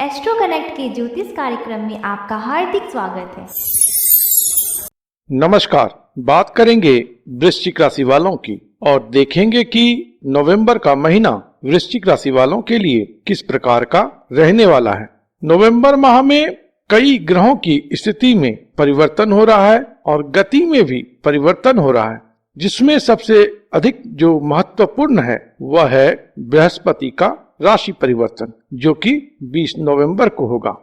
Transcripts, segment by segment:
Astro connect के ज्योतिष कार्यक्रम में आपका हार्दिक स्वागत है। नमस्कार। बात करेंगे वृश्चिक राशि वालों की और देखेंगे कि नवंबर का महीना वृश्चिक राशि वालों के लिए किस प्रकार का रहने वाला है। नवंबर माह में कई ग्रहों की स्थिति में परिवर्तन हो रहा है और गति में भी परिवर्तन हो रहा है, जिसमें सबसे अधिक जो महत्वपूर्ण है वह है बृहस्पति का राशि परिवर्तन, जो कि 20 नवंबर को होगा।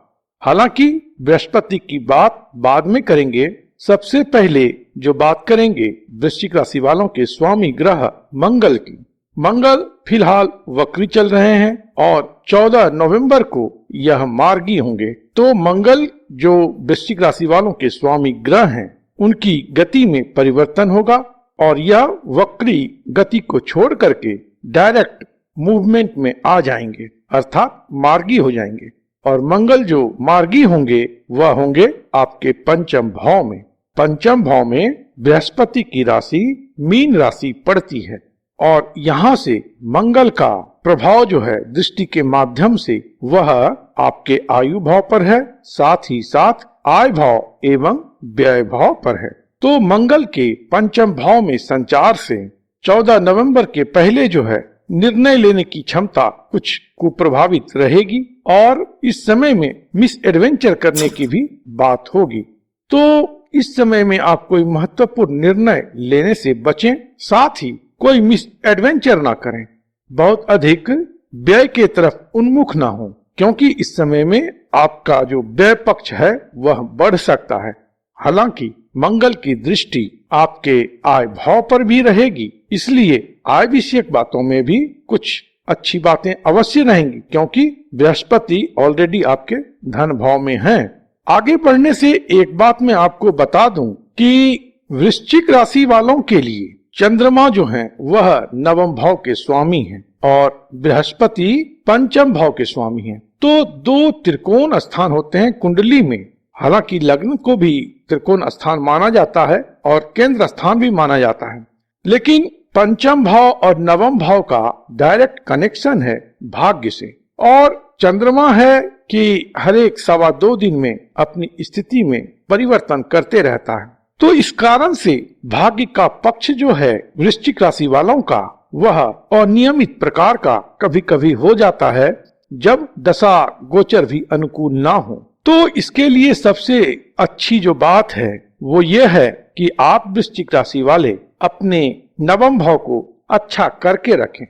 हालांकि बृहस्पति की बात बाद में करेंगे। सबसे पहले जो बात करेंगे वृश्चिक राशि वालों के स्वामी ग्रह मंगल की। मंगल फिलहाल वक्री चल रहे हैं और 14 नवंबर को यह मार्गी होंगे। तो मंगल जो वृश्चिक राशि वालों के स्वामी ग्रह हैं, उनकी गति में परिवर्तन होगा और यह वक्री गति को छोड़ करके डायरेक्ट मूवमेंट में आ जाएंगे, अर्थात मार्गी हो जाएंगे। और मंगल जो मार्गी होंगे वह होंगे आपके पंचम भाव में। पंचम भाव में बृहस्पति की राशि मीन राशि पड़ती है और यहाँ से मंगल का प्रभाव जो है दृष्टि के माध्यम से वह आपके आयु भाव पर है, साथ ही साथ आय भाव एवं व्यय भाव पर है। तो मंगल के पंचम भाव में संचार से 14 नवंबर के पहले जो है निर्णय लेने की क्षमता कुछ कुप्रभावित रहेगी और इस समय में मिस एडवेंचर करने की भी बात होगी। तो इस समय में आप कोई महत्वपूर्ण निर्णय लेने से बचें, साथ ही कोई मिस एडवेंचर ना करें, बहुत अधिक व्यय के तरफ उन्मुख ना हो, क्योंकि इस समय में आपका जो व्यय पक्ष है वह बढ़ सकता है। हालांकि मंगल की दृष्टि आपके आय भाव पर भी रहेगी, इसलिए आय विषयक बातों में भी कुछ अच्छी बातें अवश्य रहेंगी, क्योंकि बृहस्पति ऑलरेडी आपके धन भाव में हैं। आगे बढ़ने से एक बात मैं आपको बता दूं कि वृश्चिक राशि वालों के लिए चंद्रमा जो हैं वह नवम भाव के स्वामी हैं और बृहस्पति पंचम भाव के स्वामी हैं। तो दो त्रिकोण स्थान होते हैं कुंडली में। हालांकि लग्न को भी त्रिकोण स्थान माना जाता है और केंद्र स्थान भी माना जाता है, लेकिन पंचम भाव और नवम भाव का डायरेक्ट कनेक्शन है भाग्य से। और चंद्रमा है कि हर एक 2.25 दिन में अपनी स्थिति में परिवर्तन करते रहता है। तो इस कारण से भाग्य का पक्ष जो है वृश्चिक राशि वालों का वह अनियमित प्रकार का कभी कभी हो जाता है, जब दशा गोचर भी अनुकूल ना हो। तो इसके लिए सबसे अच्छी जो बात है वो ये है कि आप वृश्चिक राशि वाले अपने नवम भाव को अच्छा करके रखें।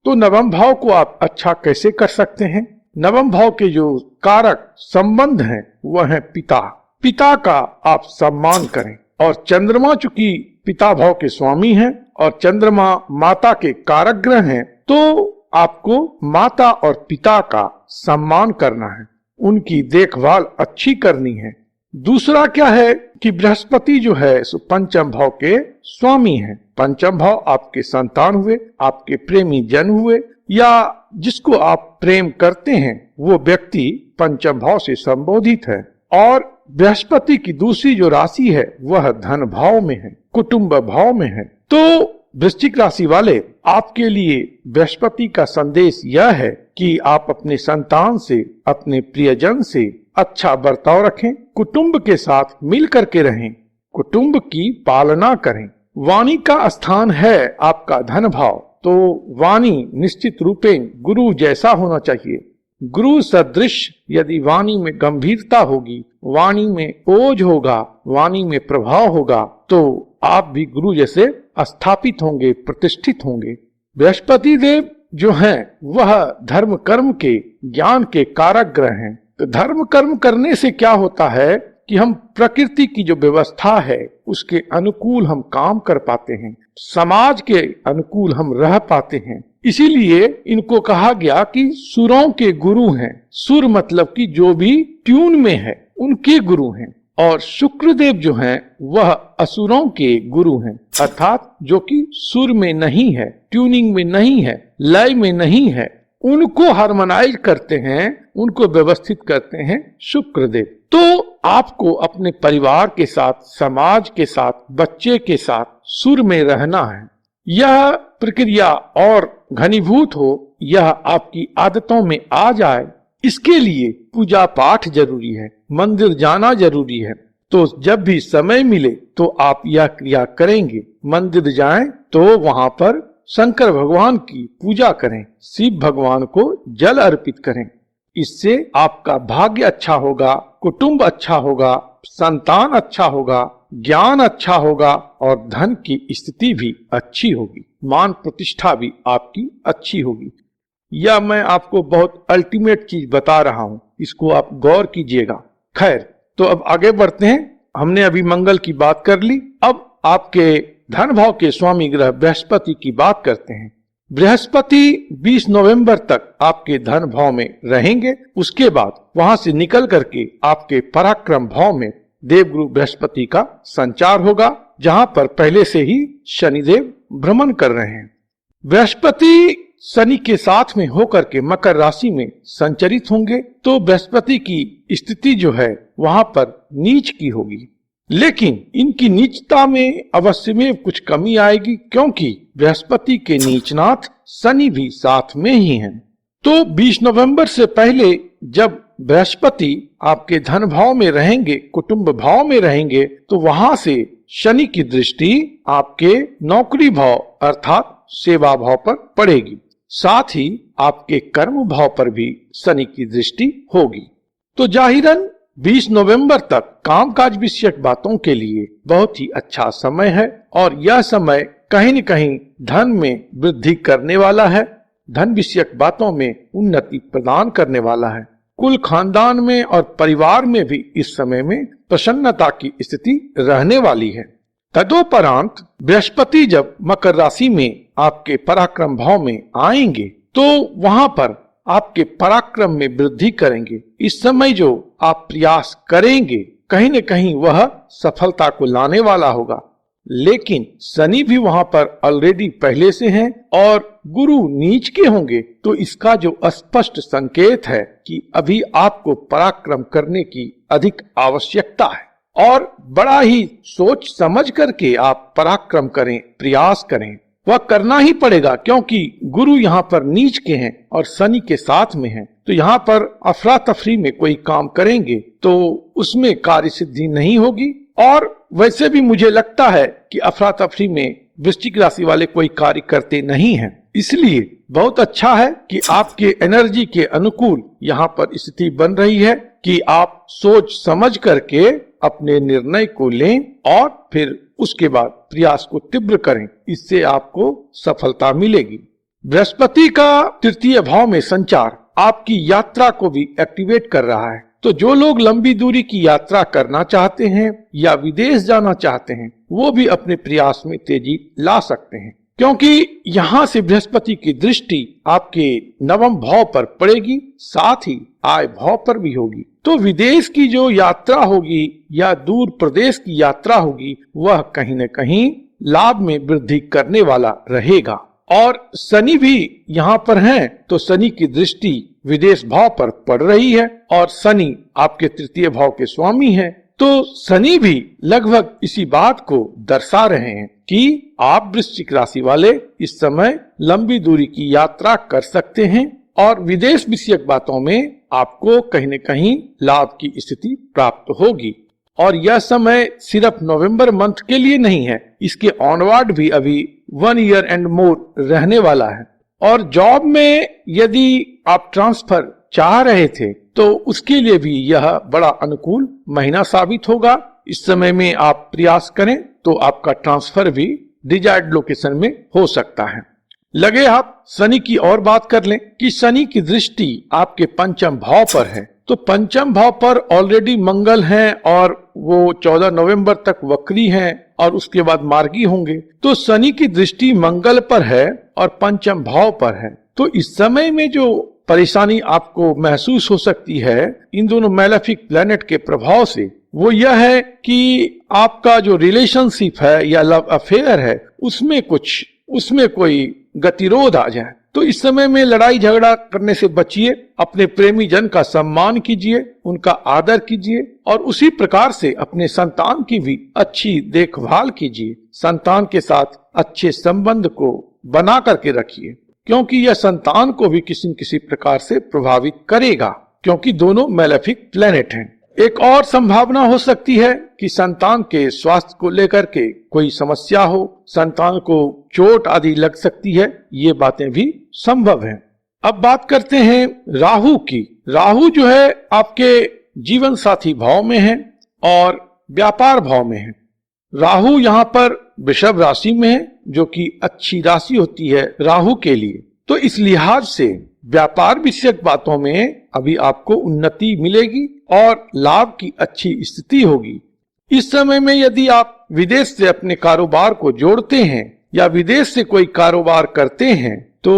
तो नवम भाव को आप अच्छा कैसे कर सकते हैं? नवम भाव के जो कारक संबंध हैं वह है पिता। पिता का आप सम्मान करें। और चंद्रमा चूंकि पिता भाव के स्वामी हैं और चंद्रमा माता के कारक ग्रह हैं, तो आपको माता और पिता का सम्मान करना है, उनकी देखभाल अच्छी करनी है। दूसरा क्या है कि बृहस्पति जो है सो पंचम भाव के स्वामी हैं। पंचम भाव आपके संतान हुए, आपके प्रेमी जन हुए, या जिसको आप प्रेम करते हैं वो व्यक्ति पंचम भाव से संबोधित है। और बृहस्पति की दूसरी जो राशि है वह धन भाव में है, कुटुंब भाव में है। तो वृश्चिक राशि वाले आपके लिए बृहस्पति का संदेश यह है कि आप अपने संतान से, अपने प्रियजन से अच्छा बर्ताव रखें, कुटुंब के साथ मिल करके रहें, कुटुंब की पालना करें। वाणी का स्थान है आपका धन भाव, तो वाणी निश्चित रूपे गुरु जैसा होना चाहिए। गुरु सदृश यदि वाणी में गंभीरता होगी, वाणी में ओज होगा, वाणी में प्रभाव होगा, तो आप भी गुरु जैसे स्थापित होंगे, प्रतिष्ठित होंगे। बृहस्पति देव जो हैं वह धर्म कर्म के, ज्ञान के कारक ग्रह हैं। तो धर्म कर्म करने से क्या होता है कि हम प्रकृति की जो व्यवस्था है उसके अनुकूल हम काम कर पाते हैं, समाज के अनुकूल हम रह पाते हैं। इसीलिए इनको कहा गया कि सुरों के गुरु हैं। सुर मतलब कि जो भी ट्यून में है उनके गुरु हैं। और शुक्रदेव जो हैं वह असुरों के गुरु हैं, अर्थात जो कि सुर में नहीं है, ट्यूनिंग में नहीं है, लय में नहीं है, उनको हार्मोनाइज करते हैं, उनको व्यवस्थित करते हैं शुक्रदेव। तो आपको अपने परिवार के साथ, समाज के साथ, बच्चे के साथ सुर में रहना है। यह प्रक्रिया और घनीभूत हो, यह आपकी आदतों में आ जाए, इसके लिए पूजा पाठ जरूरी है, मंदिर जाना जरूरी है। तो जब भी समय मिले तो आप यह क्रिया करेंगे। मंदिर जाएं तो वहां पर शंकर भगवान की पूजा करें, शिव भगवान को जल अर्पित करें। इससे आपका भाग्य अच्छा होगा, कुटुंब अच्छा होगा, संतान अच्छा होगा, ज्ञान अच्छा होगा और धन की स्थिति भी अच्छी होगी, मान प्रतिष्ठा भी आपकी अच्छी होगी। यह मैं आपको बहुत अल्टीमेट चीज बता रहा हूं, इसको आप गौर कीजिएगा। खैर, तो अब आगे बढ़ते हैं। हमने अभी मंगल की बात कर ली, अब आपके धन भाव के स्वामी ग्रह बृहस्पति की बात करते हैं। बृहस्पति 20 नवंबर तक आपके धन भाव में रहेंगे। उसके बाद वहां से निकल करके आपके पराक्रम भाव में देवगुरु बृहस्पति का संचार होगा, जहां पर पहले से ही शनिदेव भ्रमण कर रहे हैं। बृहस्पति शनि के साथ में होकर के मकर राशि में संचरित होंगे, तो बृहस्पति की स्थिति जो है वहां पर नीच की होगी। लेकिन इनकी नीचता में अवश्य में कुछ कमी आएगी, क्योंकि बृहस्पति के नीचनाथ शनि भी साथ में ही हैं। तो 20 नवंबर से पहले जब बृहस्पति आपके धन भाव में रहेंगे, कुटुंब भाव में रहेंगे, तो वहां से शनि की दृष्टि आपके नौकरी भाव अर्थात सेवा भाव पर पड़ेगी। साथ ही आपके कर्म भाव पर भी शनि की दृष्टि होगी। तो जाहिरन 20 नवंबर तक कामकाज विषयक बातों के लिए बहुत ही अच्छा समय है और यह समय कहीं न कहीं धन में वृद्धि करने वाला है, धन विषयक बातों में उन्नति प्रदान करने वाला है। कुल खानदान में और परिवार में भी इस समय में प्रसन्नता की स्थिति रहने वाली है। तदोपरांत बृहस्पति जब मकर राशि में आपके पराक्रम भाव में आएंगे तो वहां पर आपके पराक्रम में वृद्धि करेंगे। इस समय जो आप प्रयास करेंगे कहीं न कहीं वह सफलता को लाने वाला होगा। लेकिन शनि भी वहां पर ऑलरेडी पहले से हैं और गुरु नीच के होंगे, तो इसका जो स्पष्ट संकेत है कि अभी आपको पराक्रम करने की अधिक आवश्यकता है और बड़ा ही सोच समझ करके आप पराक्रम करें, प्रयास करें। वह करना ही पड़ेगा, क्योंकि गुरु यहाँ पर नीच के हैं और शनि के साथ में हैं। तो यहाँ पर अफरा तफरी में कोई काम करेंगे तो उसमें कार्य सिद्धि नहीं होगी। और वैसे भी मुझे लगता है कि अफरा तफरी में वृश्चिक राशि वाले कोई कार्य करते नहीं हैं। इसलिए बहुत अच्छा है कि आपके एनर्जी के अनुकूल यहाँ पर स्थिति बन रही है कि आप सोच समझ करके अपने निर्णय को लें और फिर उसके बाद प्रयास को तीव्र करें। इससे आपको सफलता मिलेगी। बृहस्पति का तृतीय भाव में संचार आपकी यात्रा को भी एक्टिवेट कर रहा है। तो जो लोग लंबी दूरी की यात्रा करना चाहते हैं या विदेश जाना चाहते हैं, वो भी अपने प्रयास में तेजी ला सकते हैं, क्योंकि यहाँ से बृहस्पति की दृष्टि आपके नवम भाव पर पड़ेगी, साथ ही आय भाव पर भी होगी। तो विदेश की जो यात्रा होगी या दूर प्रदेश की यात्रा होगी, वह कहीं न कहीं लाभ में वृद्धि करने वाला रहेगा। और शनि भी यहाँ पर हैं, तो शनि की दृष्टि विदेश भाव पर पड़ रही है और शनि आपके तृतीय भाव के स्वामी हैं। तो शनि भी लगभग इसी बात को दर्शा रहे हैं कि आप वृश्चिक राशि वाले इस समय लंबी दूरी की यात्रा कर सकते हैं और विदेश विषयक बातों में आपको कहीं न कहीं लाभ की स्थिति प्राप्त होगी। और यह समय सिर्फ नवंबर मंथ के लिए नहीं है, इसके ऑनवर्ड भी अभी 1 ईयर एंड मोर रहने वाला है। और जॉब में यदि आप ट्रांसफर चाह रहे थे तो उसके लिए भी यह बड़ा अनुकूल महीना साबित होगा। इस समय में आप प्रयास करें तो आपका ट्रांसफर भी डिजायर्ड लोकेशन में हो सकता है। लगे आप शनि की और बात कर लें कि शनि की दृष्टि आपके पंचम भाव पर है। तो पंचम भाव पर ऑलरेडी मंगल हैं और वो 14 नवंबर तक वक्री हैं और उसके बाद मार्गी होंगे। तो शनि की दृष्टि मंगल पर है और पंचम भाव पर है। तो इस समय में जो परेशानी आपको महसूस हो सकती है इन दोनों मैलेफिक प्लैनेट के प्रभाव से, वो यह है कि आपका जो रिलेशनशिप है या लव अफेयर है उसमें कोई गतिरोध आ जाए। तो इस समय में लड़ाई झगड़ा करने से बचिए, अपने प्रेमी जन का सम्मान कीजिए, उनका आदर कीजिए और उसी प्रकार से अपने संतान की भी अच्छी देखभाल कीजिए। संतान के साथ अच्छे संबंध को बना करके रखिए, क्योंकि यह संतान को भी किसी न किसी प्रकार से प्रभावित करेगा। क्योंकि दोनों मैलेफिक प्लेनेट हैं। एक और संभावना हो सकती है कि संतान के स्वास्थ्य को लेकर के कोई समस्या हो, संतान को चोट आदि लग सकती है, ये बातें भी संभव हैं। अब बात करते हैं राहु की। राहु जो है आपके जीवन साथी भाव में है और व्यापार भाव में है। राहु यहाँ पर वृषभ राशि में है, जो कि अच्छी राशि होती है राहु के लिए। तो इस लिहाज से व्यापार विषयक बातों में अभी आपको उन्नति मिलेगी और लाभ की अच्छी स्थिति होगी। इस समय में यदि आप विदेश से अपने कारोबार को जोड़ते हैं या विदेश से कोई कारोबार करते हैं तो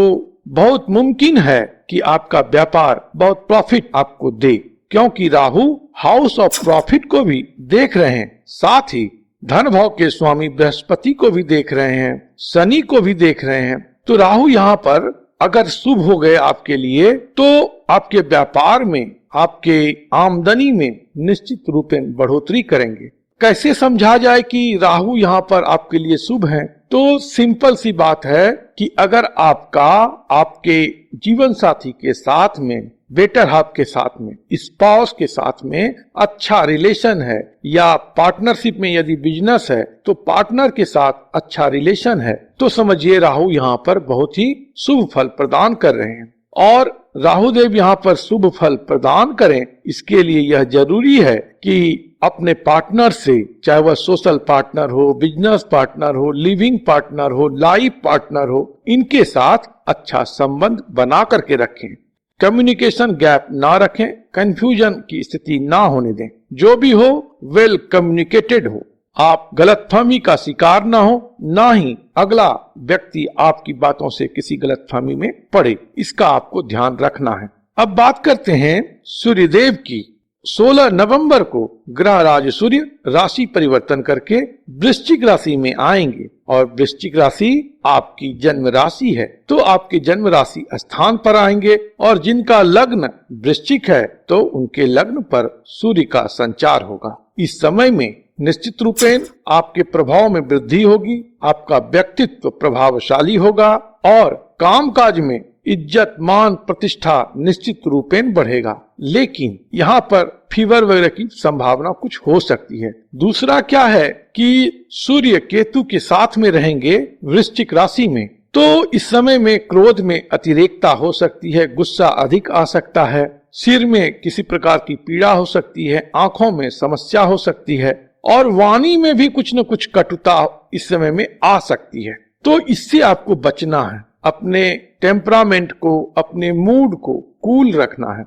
बहुत मुमकिन है कि आपका व्यापार बहुत प्रॉफिट आपको दे, क्योंकि राहु हाउस ऑफ प्रॉफिट को भी देख रहे हैं, साथ ही धन भाव के स्वामी बृहस्पति को भी देख रहे हैं, शनि को भी देख रहे हैं। तो राहु यहाँ पर अगर शुभ हो गए आपके लिए तो आपके व्यापार में, आपके आमदनी में निश्चित रूप में बढ़ोतरी करेंगे। कैसे समझा जाए कि राहु यहाँ पर आपके लिए शुभ है? तो सिंपल सी बात है कि अगर आपका आपके जीवन साथी के साथ में, बेटर हाफ के साथ में, स्पाउस के साथ में अच्छा रिलेशन है, या पार्टनरशिप में यदि बिजनेस है तो पार्टनर के साथ अच्छा रिलेशन है, तो समझिए राहु यहाँ पर बहुत ही शुभ फल प्रदान कर रहे हैं। और राहु देव यहाँ पर शुभ फल प्रदान करें, इसके लिए यह जरूरी है कि अपने पार्टनर से, चाहे वह सोशल पार्टनर हो, बिजनेस पार्टनर हो, लिविंग पार्टनर हो, लाइफ पार्टनर हो, इनके साथ अच्छा संबंध बना करके रखें। कम्युनिकेशन गैप ना रखें, कंफ्यूजन की स्थिति ना होने दें। जो भी हो वेल कम्युनिकेटेड हो, आप गलतफहमी का शिकार ना हो, ना ही अगला व्यक्ति आपकी बातों से किसी गलतफहमी में पड़े, इसका आपको ध्यान रखना है। अब बात करते हैं सूर्यदेव की। 16 नवंबर को ग्रह राज सूर्य राशि परिवर्तन करके वृश्चिक राशि में आएंगे और वृश्चिक राशि आपकी जन्म राशि है, तो आपके जन्म राशि स्थान पर आएंगे और जिनका लग्न वृश्चिक है तो उनके लग्न पर सूर्य का संचार होगा। इस समय में निश्चित रूपेण आपके प्रभाव में वृद्धि होगी, आपका व्यक्तित्व प्रभावशाली होगा और कामकाज में इज्जत, मान, प्रतिष्ठा निश्चित रूपेण बढ़ेगा। लेकिन यहाँ पर फीवर वगैरह की संभावना कुछ हो सकती है। दूसरा क्या है कि सूर्य केतु के साथ में रहेंगे वृश्चिक राशि में, तो इस समय में क्रोध में अतिरेकता हो सकती है, गुस्सा अधिक आ सकता है, सिर में किसी प्रकार की पीड़ा हो सकती है, आंखों में समस्या हो सकती है और वाणी में भी कुछ न कुछ कटुता इस समय में आ सकती है। तो इससे आपको बचना है, अपने टेम्परामेंट को, अपने मूड को कूल रखना है।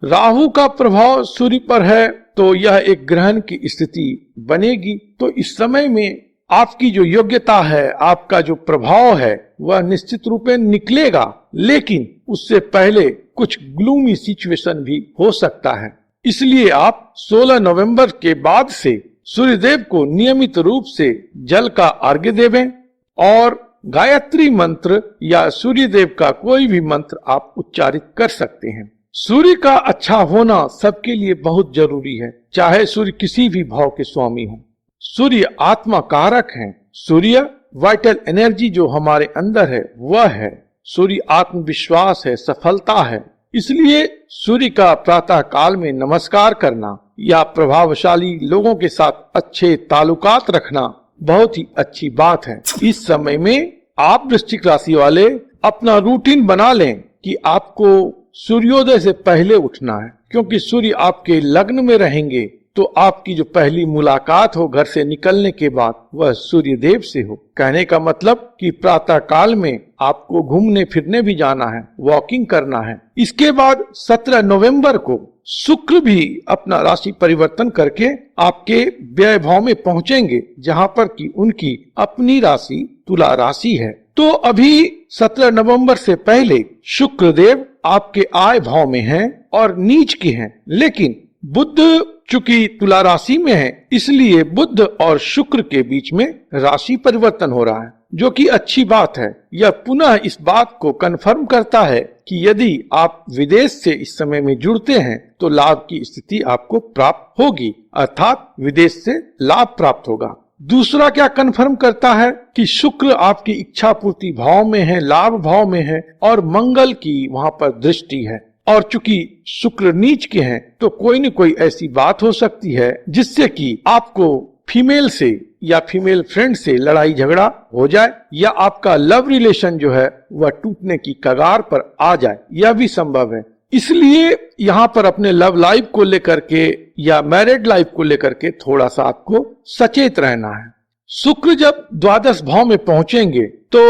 राहु का प्रभाव सूर्य पर है तो यह एक ग्रहण की स्थिति बनेगी, तो इस समय में आपकी जो योग्यता है, आपका जो प्रभाव है वह निश्चित रूप में निकलेगा, लेकिन उससे पहले कुछ ग्लूमी सिचुएशन भी हो सकता है। इसलिए आप 16 नवंबर के बाद से सूर्यदेव को नियमित रूप से जल का अर्घ्य देवें और गायत्री मंत्र या सूर्यदेव का कोई भी मंत्र आप उच्चारित कर सकते हैं। सूर्य का अच्छा होना सबके लिए बहुत जरूरी है, चाहे सूर्य किसी भी भाव के स्वामी हो। सूर्य आत्मा कारक है, सूर्य वाइटल एनर्जी जो हमारे अंदर है वह है, सूर्य आत्मविश्वास है, सफलता है। इसलिए सूर्य का प्रातः काल में नमस्कार करना या प्रभावशाली लोगों के साथ अच्छे ताल्लुकात रखना बहुत ही अच्छी बात है। इस समय में आप वृश्चिक राशि वाले अपना रूटीन बना लें कि आपको सूर्योदय से पहले उठना है, क्योंकि सूर्य आपके लग्न में रहेंगे तो आपकी जो पहली मुलाकात हो घर से निकलने के बाद वह सूर्य देव से हो। कहने का मतलब कि प्रातः काल में आपको घूमने फिरने भी जाना है, वॉकिंग करना है। इसके बाद 17 नवंबर को शुक्र भी अपना राशि परिवर्तन करके आपके व्यय भाव में पहुंचेंगे, जहां पर कि उनकी अपनी राशि तुला राशि है। तो अभी 17 नवंबर से पहले शुक्र देव आपके आय भाव में हैं और नीच के हैं, लेकिन बुध चूंकि तुला राशि में है इसलिए बुध और शुक्र के बीच में राशि परिवर्तन हो रहा है, जो कि अच्छी बात है। यह पुनः इस बात को कंफर्म करता है कि यदि आप विदेश से इस समय में जुड़ते हैं तो लाभ की स्थिति आपको प्राप्त होगी, अर्थात विदेश से लाभ प्राप्त होगा। दूसरा क्या कंफर्म करता है कि शुक्र आपकी इच्छा पूर्ति भाव में है, लाभ भाव में है और मंगल की वहां पर दृष्टि है, और चूंकि शुक्र नीच के हैं तो कोई न कोई ऐसी बात हो सकती है जिससे कि आपको फीमेल से या फीमेल फ्रेंड से लड़ाई झगड़ा हो जाए या आपका लव रिलेशन जो है वह टूटने की कगार पर आ जाए, यह भी संभव है। इसलिए यहाँ पर अपने लव लाइफ को लेकर के या मैरिड लाइफ को लेकर के थोड़ा सा आपको सचेत रहना है। शुक्र जब द्वादश भाव में पहुंचेंगे तो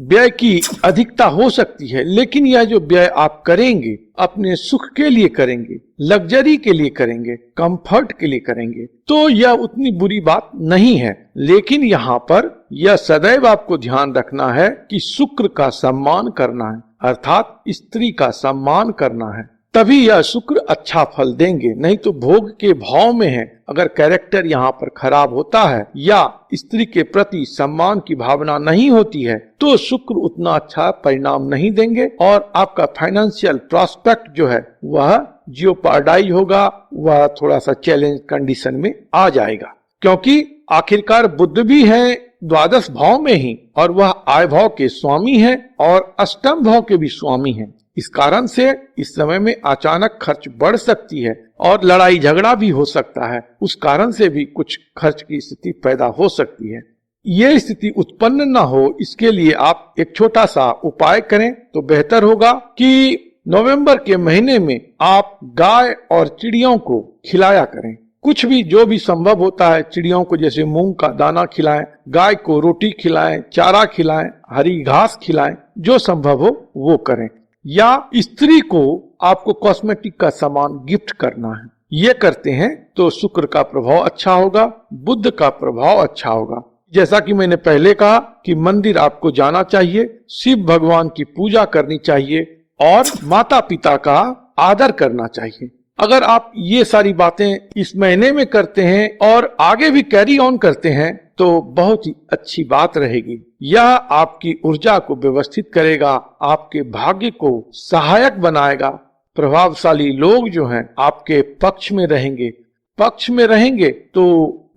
व्यय की अधिकता हो सकती है, लेकिन यह जो व्यय आप करेंगे अपने सुख के लिए करेंगे, लग्जरी के लिए करेंगे, कंफर्ट के लिए करेंगे, तो यह उतनी बुरी बात नहीं है। लेकिन यहाँ पर यह सदैव आपको ध्यान रखना है कि शुक्र का सम्मान करना है, अर्थात स्त्री का सम्मान करना है, तभी यह शुक्र अच्छा फल देंगे। नहीं तो भोग के भाव में है, अगर कैरेक्टर यहाँ पर खराब होता है या स्त्री के प्रति सम्मान की भावना नहीं होती है तो शुक्र उतना अच्छा परिणाम नहीं देंगे और आपका फाइनेंशियल प्रॉस्पेक्ट जो है वह जियोपार्डाइज होगा, वह थोड़ा सा चैलेंज कंडीशन में आ जाएगा। क्योंकि आखिरकार बुध भी है द्वादश भाव में ही और वह आय भाव के स्वामी है और अष्टम भाव के भी स्वामी है। इस कारण से इस समय में अचानक खर्च बढ़ सकती है और लड़ाई झगड़ा भी हो सकता है, उस कारण से भी कुछ खर्च की स्थिति पैदा हो सकती है। ये स्थिति उत्पन्न न हो इसके लिए आप एक छोटा सा उपाय करें तो बेहतर होगा कि नवंबर के महीने में आप गाय और चिड़ियों को खिलाया करें। कुछ भी जो भी संभव होता है, चिड़ियों को जैसे मूंग का दाना खिलाएं, गाय को रोटी खिलाएं, चारा खिलाएं, हरी घास खिलाएं, जो संभव हो वो करें। या स्त्री को आपको कॉस्मेटिक का सामान गिफ्ट करना है, ये करते हैं तो शुक्र का प्रभाव अच्छा होगा, बुध का प्रभाव अच्छा होगा। जैसा कि मैंने पहले कहा कि मंदिर आपको जाना चाहिए, शिव भगवान की पूजा करनी चाहिए और माता पिता का आदर करना चाहिए। अगर आप ये सारी बातें इस महीने में करते हैं और आगे भी कैरी ऑन करते हैं तो बहुत ही अच्छी बात रहेगी। यह आपकी ऊर्जा को व्यवस्थित करेगा, आपके भाग्य को सहायक बनाएगा। प्रभावशाली लोग जो हैं आपके पक्ष में रहेंगे तो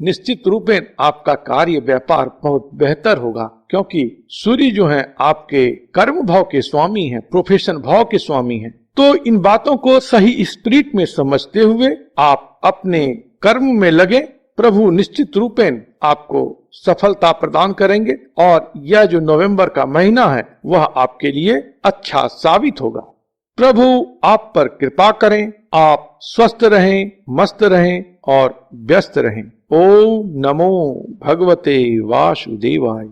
निश्चित रूप में आपका कार्य व्यापार बहुत बेहतर होगा, क्योंकि सूर्य जो है आपके कर्म भाव के स्वामी हैं, प्रोफेशन भाव के स्वामी हैं। तो इन बातों को सही स्पिरिट में समझते हुए आप अपने कर्म में लगे, प्रभु निश्चित रूपेण आपको सफलता प्रदान करेंगे और यह जो नवंबर का महीना है वह आपके लिए अच्छा साबित होगा। प्रभु आप पर कृपा करें, आप स्वस्थ रहें, मस्त रहें और व्यस्त रहें। ओम नमो भगवते वासुदेवाय।